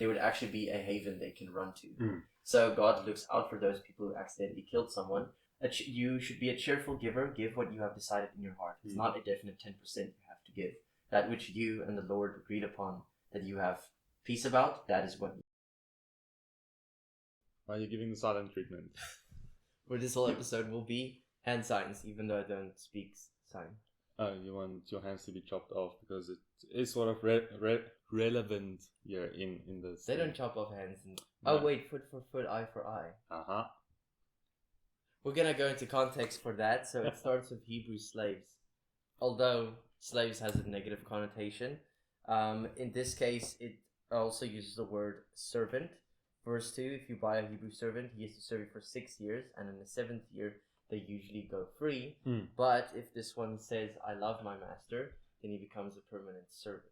they would actually be a haven they can run to. So God looks out for those people who accidentally killed someone. You should be a cheerful giver. Give what you have decided in your heart. It's not a definite 10% you have to give. That which you and the Lord agreed upon that you have peace about, that is what. Why are you giving the silent treatment? For this whole episode will be hand signs, even though I don't speak sign. Oh, you want your hands to be chopped off because it is sort of relevant here in this. They don't chop off hands. Oh wait, foot for foot, eye for eye. We're gonna go into context for that. So it starts with Hebrew slaves. Although slaves has a negative connotation, in this case it also uses the word servant. Verse 2, if you buy a Hebrew servant, he has to serve you for 6 years, and in the 7th year they usually go free. But if this one says, I love my master, then he becomes a permanent servant.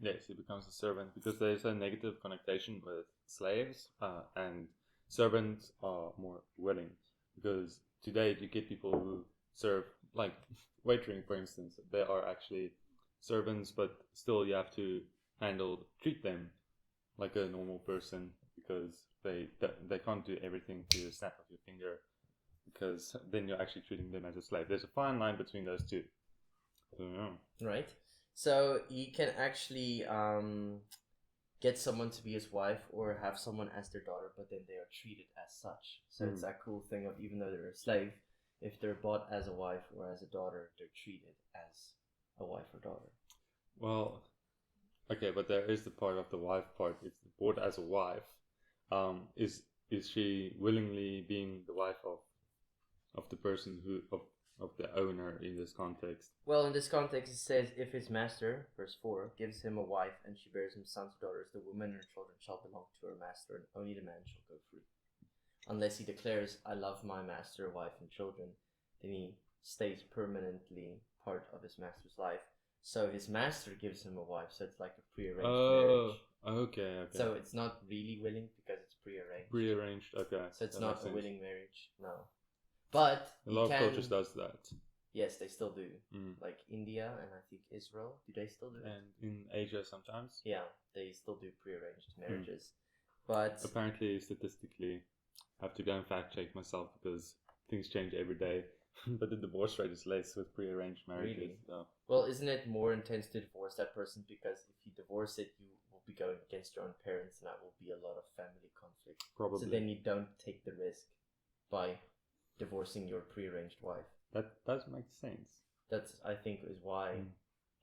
Yes, he becomes a servant because there's a negative connotation with slaves, and servants are more willing. Because today you get people who serve, like waitering for instance, they are actually servants, but still you have to treat them like a normal person because they can't do everything to the snap of your finger, because then you're actually treating them as a slave. There's a fine line between those two. Right. So he can actually get someone to be his wife or have someone as their daughter, but then they are treated as such. So it's that cool thing of, even though they're a slave, if they're bought as a wife or as a daughter, they're treated as a wife or daughter. Well, okay, but there is the part of the wife part. If bought as a wife, is she willingly being the wife of the person of the owner in this context? Well, in this context it says, if his master, verse 4, gives him a wife and she bears him sons or daughters, the woman and her children shall belong to her master, and only the man shall go free. Unless he declares, I love my master, wife and children, then he stays permanently part of his master's life. So his master gives him a wife, so it's like a prearranged marriage. Okay. So it's not really willing because it's prearranged. Prearranged, okay. So it's not a willing marriage, no. But a lot of cultures does that. Yes, they still do. Like India and I think Israel, do they still do it? And in Asia sometimes. Yeah, they still do prearranged marriages. But apparently, statistically, I have to go and fact check myself because things change every day. But the divorce rate is less with prearranged marriages. Really? So. Well, isn't it more intense to divorce that person, because if you divorce it, you will be going against your own parents, and that will be a lot of family conflict. Probably. So then you don't take the risk by divorcing your prearranged wife. That does make sense. That's, I think, is why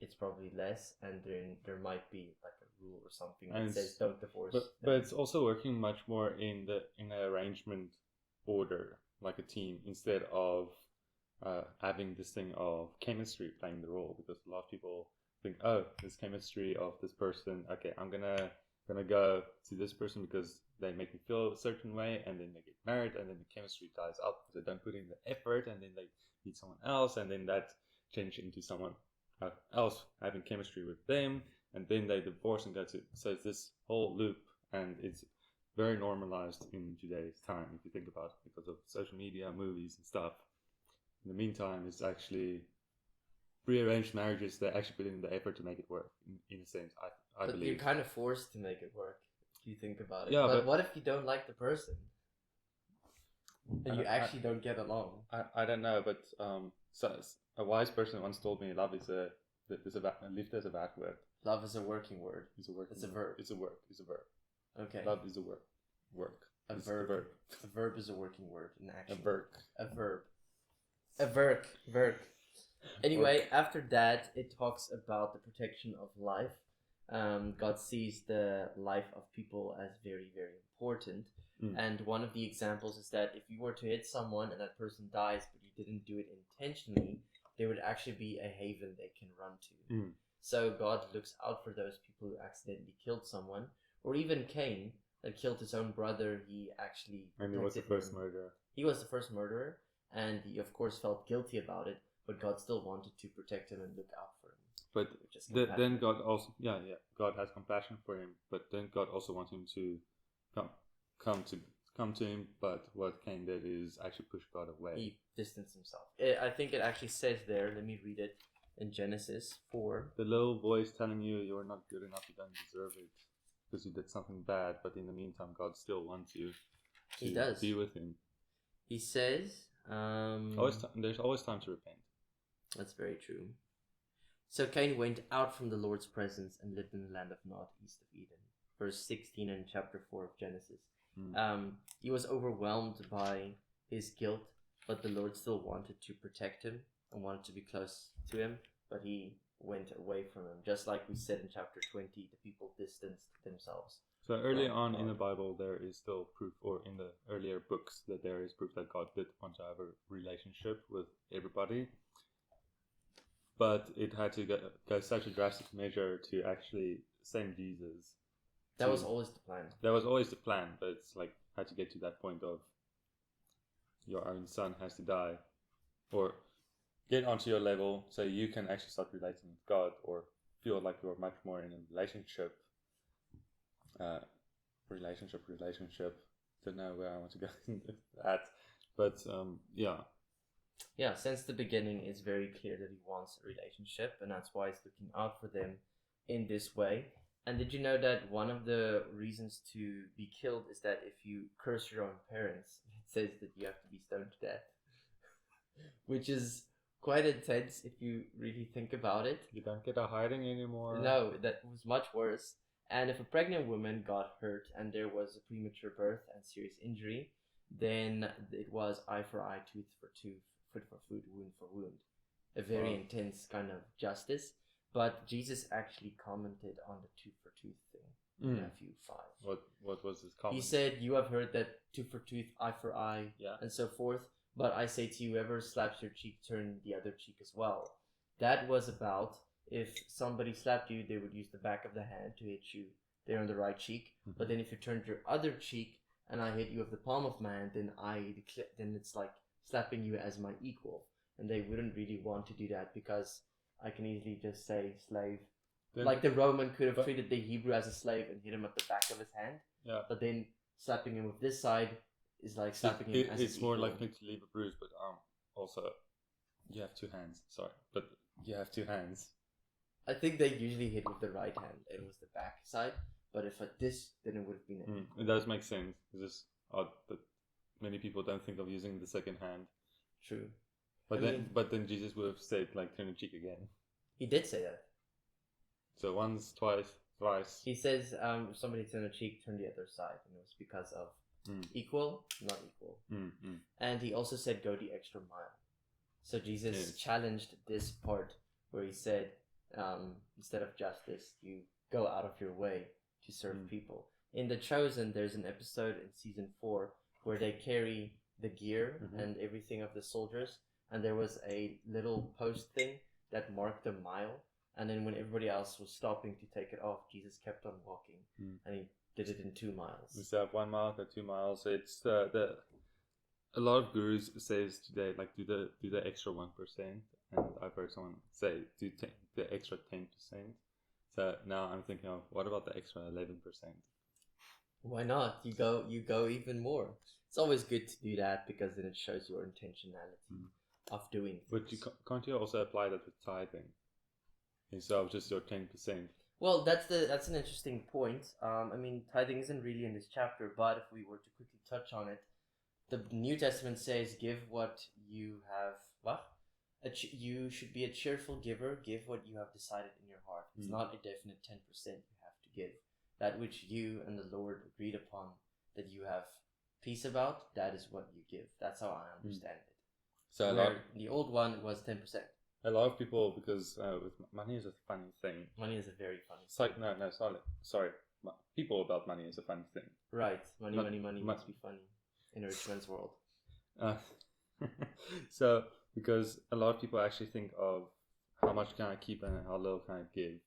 it's probably less, and then there might be like a rule or something that says don't divorce. But it's also working much more in an arrangement order, like a team, instead of having this thing of chemistry playing the role, because a lot of people think, oh, this chemistry of this person, okay, I'm gonna go to this person because they make me feel a certain way, and then they get married, and then the chemistry dies out because they don't put in the effort, and then they meet someone else, and then that changes into someone else having chemistry with them, and then they divorce and go to. So it's this whole loop, and it's very normalized in today's time if you think about it, because of social media, movies, and stuff. In the meantime, it's actually prearranged marriages that actually put in the effort to make it work, in a sense, I believe. But you're kind of forced to make it work, if you think about it. Yeah, but what if you don't like the person? And you actually don't get along? I don't know, but so a wise person once told me love is a lift as a bad word. Love is a working word. It's a working It's a verb. It's a word. It's a verb. Okay. Love is a word. Work. A verb. A verb is a working word in action. A verb. A verb. A verb. Anyway, after that, it talks about the protection of life. God sees the life of people as very, very important. And one of the examples is that if you were to hit someone and that person dies, but you didn't do it intentionally, there would actually be a haven they can run to. So God looks out for those people who accidentally killed someone, or even Cain that killed his own brother. He actually he was the first murderer. He was the first murderer, and he of course felt guilty about it, but God still wanted to protect him and look out for him. But then God also, God has compassion for him, but then God also wants him to come to him. But what Cain did is actually push God away. He distanced himself. I think it actually says there. Let me read it in Genesis 4. The little voice telling you you're not good enough, you don't deserve it. because you did something bad, but in the meantime, God still wants you to He does. be with Him. He says, There's always time to repent. That's very true. So Cain went out from the Lord's presence and lived in the land of Nod, east of Eden. Verse 16 in chapter 4 of Genesis. He was overwhelmed by his guilt, but the Lord still wanted to protect him and wanted to be close to him, but he went away from him. Just like we said in chapter 20, the people distanced themselves. So early on in the Bible, there is still proof, or in the earlier books, that there is proof that God did want to have a relationship with everybody. But it had to go such a drastic measure to actually send Jesus. That was always the plan. That was always the plan, but it's like had to get to that point of your own son has to die, or get onto your level so you can actually start relating with God, or feel like you're much more in a relationship. Don't know where I want to go into that, but Yeah, since the beginning, it's very clear that he wants a relationship, and that's why he's looking out for them in this way. And did you know that one of the reasons to be killed is that if you curse your own parents, it says that you have to be stoned to death, which is quite intense if you really think about it. You don't get a hiding anymore. No, that was much worse. And if a pregnant woman got hurt and there was a premature birth and serious injury, then it was eye for eye, tooth for tooth, foot for foot, wound for wound. A very intense kind of justice. But Jesus actually commented on the tooth for tooth thing in Matthew 5. What was his comment? He said, "You have heard that tooth for tooth, eye for eye, and so forth. But I say to you, whoever slaps your cheek, turn the other cheek as well." That was about if somebody slapped you, they would use the back of the hand to hit you there on the right cheek. Mm-hmm. But then if you turned your other cheek and I hit you with the palm of my hand, then it's like slapping you as my equal. And they wouldn't really want to do that because I can easily just say slave. Then, like the Roman could have treated the Hebrew as a slave and hit him at the back of his hand. Yeah. But then slapping him with this side is like slapping him as it's more likely to leave a bruise, but also you have two hands. Sorry, but you have two hands. I think they usually hit with the right hand. It was the back side. But if at this, then it would have been it. It does make sense. It's just odd that many people don't think of using the second hand. True. But then Jesus would have said, like, turn the cheek again. He did say that. So once, twice, thrice. He says, if somebody turn a cheek, turn the other side. And it was because of equal, not equal. And he also said, go the extra mile. So Jesus challenged this part where he said, instead of justice, you go out of your way to serve people. In The Chosen, there's an episode in season 4 where they carry the gear and everything of the soldiers. And there was a little post thing that marked a mile. And then when everybody else was stopping to take it off, Jesus kept on walking. And he did it in 2 miles. Instead of 1 mile or 2 miles, it's a lot of gurus says today, like, do the extra 1%. And I've heard someone say, do the extra 10%. So now I'm thinking of, what about the extra 11%? Why not? You go even more. It's always good to do that because then it shows your intentionality of doing things. But can't you also apply that with tithing instead of just your 10%? Well, that's an interesting point. I mean, tithing isn't really in this chapter, but if we were to quickly touch on it, the New Testament says, "Give what you have." What? You should be a cheerful giver. Give what you have decided in your heart. It's not a definite 10% you have to give. That which you and the Lord agreed upon that you have peace about, that is what you give. That's how I understand it. So the old one was 10%. A lot of people, because with money is a funny thing. Money is a very funny thing. Sorry. People about money is a funny thing. Right. Money must be funny in a rich man's world. So, because a lot of people actually think of how much can I keep and how little can I give.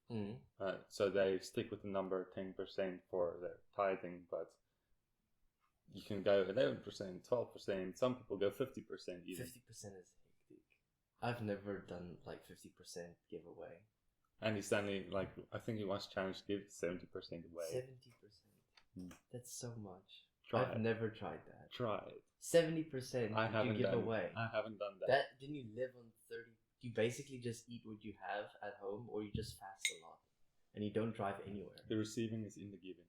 So they stick with the number 10% for their tithing, but you can go 11%, 12%. Some people go 50% even. 50% is hectic. I've never done like 50% giveaway. Andy Stanley, like, I think he once challenged to give 70% away. 70%? That's so much. I've never tried that. Try it. 70% you give away. I haven't done that. Didn't you live on 30? You basically just eat what you have at home, or you just fast a lot, and you don't drive anywhere. The receiving is in the giving.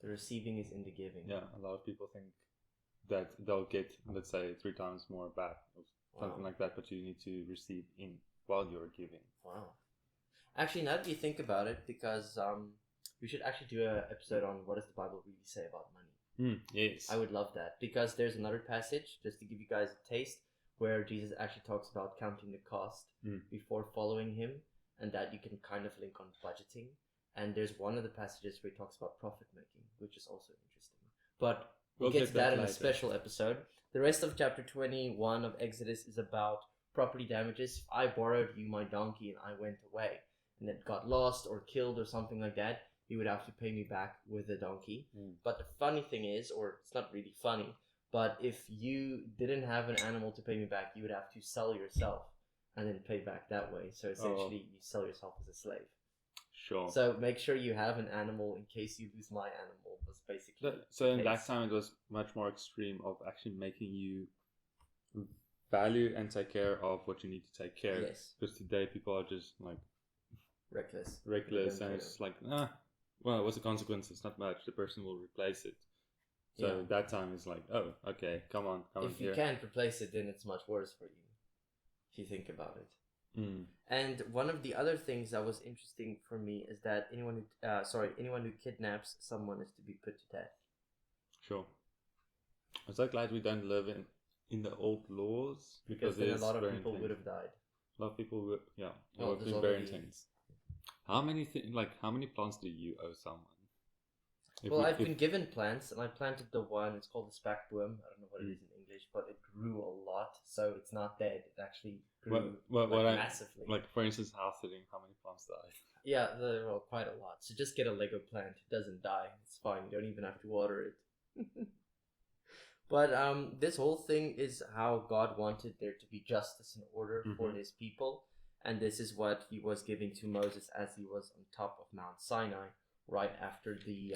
The receiving is in the giving. Yeah, a lot of people think that they'll get, let's say, 3 times more back or something like that, but you need to receive in while you're giving. Wow. Actually, now that you think about it, because we should actually do an episode on what does the Bible really say about money. Yes. I would love that, because there's another passage, just to give you guys a taste, where Jesus actually talks about counting the cost before following him, and that you can kind of link on budgeting. And there's one of the passages where he talks about profit making, which is also interesting. But we'll get to that in a special episode. The rest of chapter 21 of Exodus is about property damages. If I borrowed you my donkey and I went away and it got lost or killed or something like that, you would have to pay me back with the donkey. But the funny thing is, or it's not really funny, but if you didn't have an animal to pay me back, you would have to sell yourself and then pay back that way. So essentially, you sell yourself as a slave. Sure. So make sure you have an animal in case you lose my animal, was basically. So in that time, it was much more extreme of actually making you value and take care of what you need to take care of. Yes. Because today people are just like reckless, and it's like, well, what's the consequence? It's not much. The person will replace it. So that time is like, oh, okay, come on if you can't replace it, then it's much worse for you, if you think about it. And one of the other things that was interesting for me is that anyone who kidnaps someone is to be put to death. Sure. I'm so glad we don't live in the old laws, because then a lot of people would have died. A lot of people would, it would have been very intense. How many plants do you owe someone? I've been given plants, and I planted the one. It's called the spackboom. I don't know what it is in English, but it grew a lot, so it's not dead. It actually grew massively. Like, for instance, house sitting, how many plants died? Yeah, quite a lot. So just get a Lego plant. It doesn't die. It's fine. You don't even have to water it. But this whole thing is how God wanted there to be justice and order for his people, and this is what he was giving to Moses as he was on top of Mount Sinai, right after the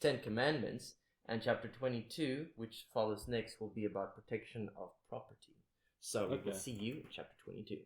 10 Commandments. And chapter 22, which follows next, will be about protection of property. So we will see you in chapter 22.